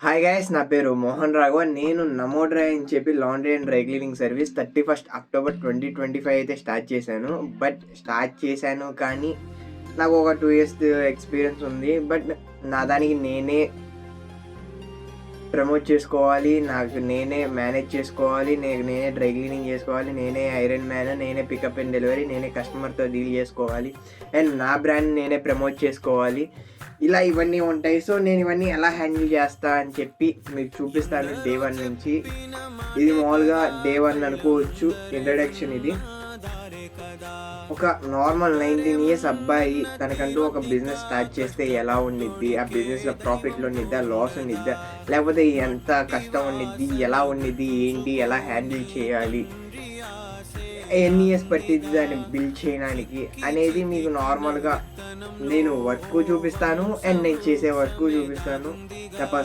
Hi guys, నా పేరు మోహన్ రాఘవ. నేను నమో డ్రై అని చెప్పి laundry and dry cleaning service 31 October 2025 అయితే స్టార్ట్ చేశాను. కానీ నాకు ఒక 2 ఇయర్స్ ఎక్స్పీరియన్స్ ఉంది. బట్ నా దానికి నేనే ప్రమోట్ చేసుకోవాలి, నాకు నేనే మేనేజ్ చేసుకోవాలి, నేనే డ్రై క్లీనింగ్ చేసుకోవాలి, నేనే ఐరన్ మ్యాన్, నేనే పికప్ అండ్ డెలివరీ, నేనే కస్టమర్తో డీల్ చేసుకోవాలి, అండ్ నా బ్రాండ్ నేనే ప్రమోట్ చేసుకోవాలి. ఇలా ఇవన్నీ ఉంటాయి. సో నేను ఇవన్నీ ఎలా హ్యాండిల్ చేస్తా అని చెప్పి మీకు చూపిస్తాను డే 1 నుంచి. ఇది మామూలుగా డే 1 అనుకోవచ్చు, ఇంట్రడక్షన్. ఇది ఒక నార్మల్ 19 ఇయర్స్ అబ్బాయి తనకంటూ ఒక బిజినెస్ స్టార్ట్ చేస్తే ఎలా ఉండిద్ది, ఆ బిజినెస్లో ప్రాఫిట్లో ఉండిద్దా, లాస్ ఉండిద్దా, లేకపోతే ఎంత కష్టం ఉండిద్ది, ఎలా ఉండిద్ది, ఏంటి, ఎలా హ్యాండిల్ చేయాలి, ఎన్ని ఇయర్స్ పట్టిద్ది దాన్ని బిల్డ్ చేయడానికి అనేది మీకు నార్మల్గా నేను వర్క్ చూపిస్తాను, అండ్ నేను చేసే వర్క్ చూపిస్తాను. తప్ప